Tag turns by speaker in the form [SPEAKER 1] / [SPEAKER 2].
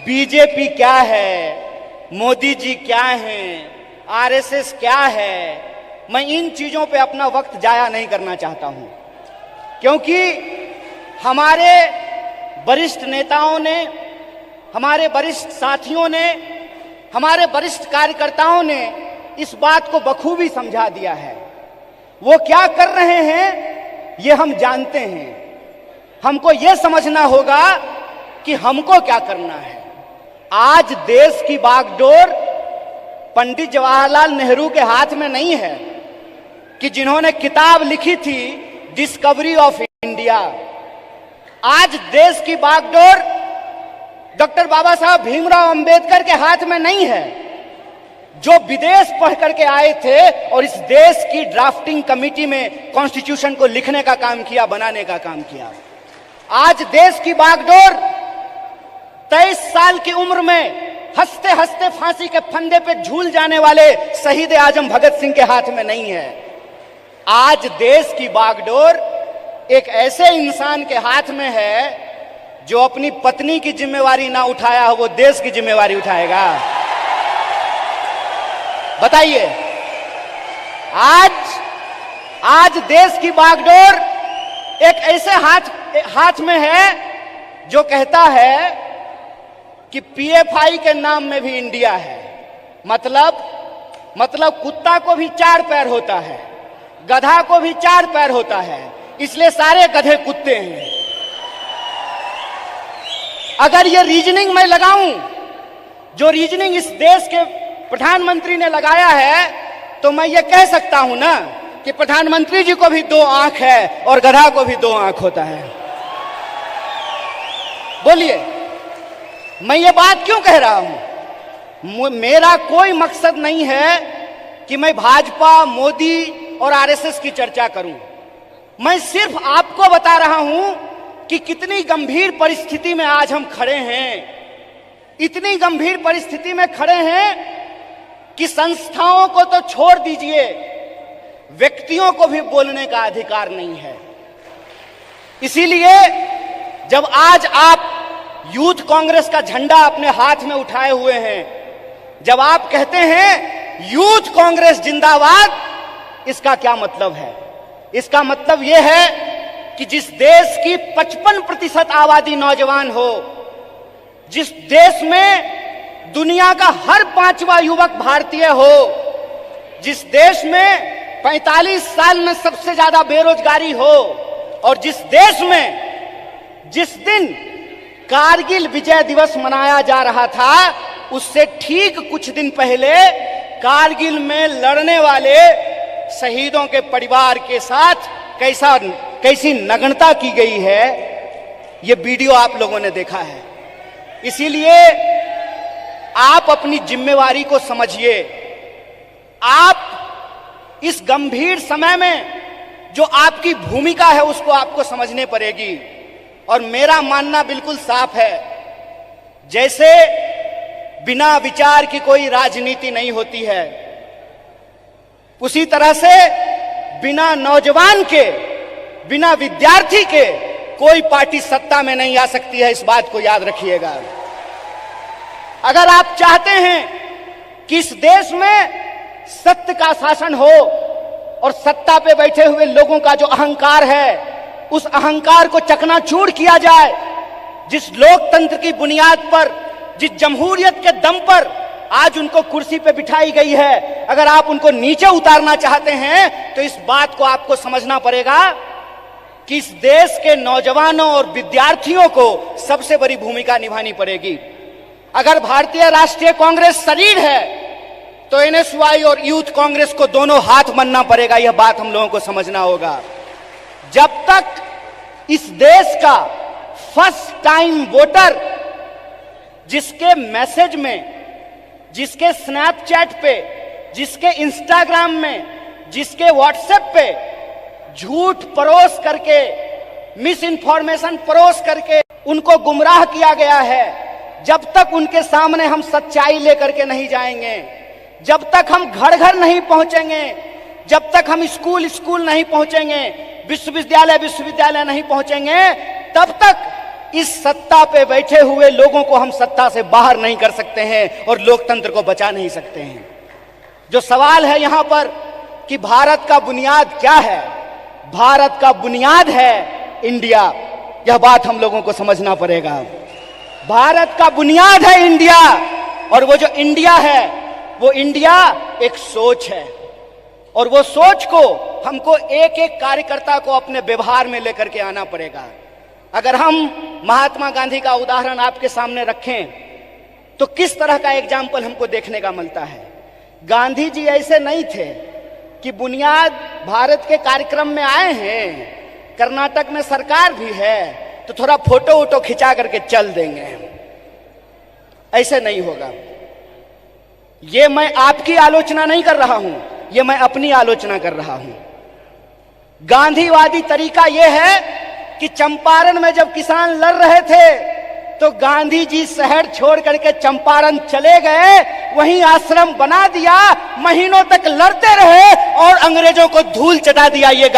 [SPEAKER 1] BJP क्या है, मोदी जी क्या हैं, आरएसएस क्या है, मैं इन चीजों पे अपना वक्त जाया नहीं करना चाहता हूं, क्योंकि हमारे वरिष्ठ नेताओं ने, हमारे वरिष्ठ साथियों ने, हमारे वरिष्ठ कार्यकर्ताओं ने इस बात को बखूबी समझा दिया है। वो क्या कर रहे हैं ये हम जानते हैं। हमको ये समझना होगा कि हमको क्या करना है। आज देश की बागडोर पंडित जवाहरलाल नेहरू के हाथ में नहीं है कि जिन्होंने किताब लिखी थी डिस्कवरी ऑफ इंडिया। आज देश की बागडोर डॉक्टर बाबा साहब भीमराव अंबेडकर के हाथ में नहीं है, जो विदेश पढ़ करके आए थे और इस देश की ड्राफ्टिंग कमेटी में कॉन्स्टिट्यूशन को लिखने का काम किया, बनाने का काम किया। आज देश की बागडोर 23 साल की उम्र में हंसते हंसते फांसी के फंदे पे झूल जाने वाले शहीद आजम भगत सिंह के हाथ में नहीं है। आज देश की बागडोर एक ऐसे इंसान के हाथ में है जो अपनी पत्नी की जिम्मेवारी ना उठाया हो, वो देश की जिम्मेवारी उठाएगा। बताइए, आज देश की बागडोर एक ऐसे हाथ में है जो कहता है कि पीएफआई के नाम में भी इंडिया है। मतलब कुत्ता को भी 4 पैर होता है, गधा को भी 4 पैर होता है, इसलिए सारे गधे कुत्ते हैं। अगर ये रीजनिंग मैं लगाऊं, जो रीजनिंग इस देश के प्रधानमंत्री ने लगाया है, तो मैं ये कह सकता हूं ना कि प्रधानमंत्री जी को भी 2 आंख है और गधा को भी 2 आंख होता है। बोलिए, मैं ये बात क्यों कह रहा हूं? मेरा कोई मकसद नहीं है कि मैं भाजपा, मोदी और आरएसएस की चर्चा करूं। मैं सिर्फ आपको बता रहा हूं कि कितनी गंभीर परिस्थिति में आज हम खड़े हैं। इतनी गंभीर परिस्थिति में खड़े हैं कि संस्थाओं को तो छोड़ दीजिए, व्यक्तियों को भी बोलने का अधिकार नहीं है। इसीलिए जब आज आप यूथ कांग्रेस का झंडा अपने हाथ में उठाए हुए हैं, जब आप कहते हैं यूथ कांग्रेस जिंदाबाद, इसका क्या मतलब है? इसका मतलब यह है कि जिस देश की 55% आबादी नौजवान हो, जिस देश में दुनिया का हर 5वां युवक भारतीय हो, जिस देश में 45 साल में सबसे ज्यादा बेरोजगारी हो, और जिस देश में जिस दिन कारगिल विजय दिवस मनाया जा रहा था, उससे ठीक कुछ दिन पहले कारगिल में लड़ने वाले शहीदों के परिवार के साथ कैसी नग्नता की गई है, ये वीडियो आप लोगों ने देखा है। इसीलिए आप अपनी जिम्मेवारी को समझिए। आप इस गंभीर समय में जो आपकी भूमिका है उसको आपको समझने पड़ेगी। और मेरा मानना बिल्कुल साफ है, जैसे बिना विचार की कोई राजनीति नहीं होती है, उसी तरह से बिना नौजवान के, बिना विद्यार्थी के कोई पार्टी सत्ता में नहीं आ सकती है। इस बात को याद रखिएगा। अगर आप चाहते हैं कि इस देश में सत्य का शासन हो और सत्ता पे बैठे हुए लोगों का जो अहंकार है, उस अहंकार को चकनाचूर किया जाए, जिस लोकतंत्र की बुनियाद पर, जिस जमहूरियत के दम पर आज उनको कुर्सी पे बिठाई गई है, अगर आप उनको नीचे उतारना चाहते हैं तो इस बात को आपको समझना पड़ेगा कि इस देश के नौजवानों और विद्यार्थियों को सबसे बड़ी भूमिका निभानी पड़ेगी। अगर भारतीय राष्ट्रीय कांग्रेस शरीर है तो एनएसयूआई और यूथ कांग्रेस को दोनों हाथ बनना पड़ेगा। यह बात हम लोगों को समझना होगा। जब तक इस देश का फर्स्ट टाइम वोटर, जिसके मैसेज में, जिसके स्नैपचैट पे, जिसके इंस्टाग्राम में, जिसके व्हाट्सएप पे झूठ परोस करके, मिस इन्फॉर्मेशन परोस करके उनको गुमराह किया गया है, जब तक उनके सामने हम सच्चाई लेकर के नहीं जाएंगे, जब तक हम घर घर नहीं पहुंचेंगे, जब तक हम स्कूल नहीं पहुंचेंगे, विश्वविद्यालय नहीं पहुंचेंगे, तब तक इस सत्ता पे बैठे हुए लोगों को हम सत्ता से बाहर नहीं कर सकते हैं और लोकतंत्र को बचा नहीं सकते हैं। जो सवाल है यहां पर कि भारत का बुनियाद क्या है, भारत का बुनियाद है इंडिया। यह बात हम लोगों को समझना पड़ेगा। भारत का बुनियाद है इंडिया, और वो जो इंडिया है वो इंडिया एक सोच है, और वो सोच को हमको एक एक कार्यकर्ता को अपने व्यवहार में लेकर के आना पड़ेगा। अगर हम महात्मा गांधी का उदाहरण आपके सामने रखें तो किस तरह का एग्जाम्पल हमको देखने का मिलता है। गांधी जी ऐसे नहीं थे कि बुनियाद भारत के कार्यक्रम में आए हैं, कर्नाटक में सरकार भी है तो थोड़ा फोटो वोटो खिंचा करके चल देंगे, ऐसे नहीं होगा। ये मैं आपकी आलोचना नहीं कर रहा हूं, ये मैं अपनी आलोचना कर रहा हूं। गांधीवादी तरीका यह है कि चंपारण में जब किसान लड़ रहे थे तो गांधी जी शहर छोड़ करके चंपारण चले गए, वहीं आश्रम बना दिया, महीनों तक लड़ते रहे और अंग्रेजों को धूल चटा दिया। ये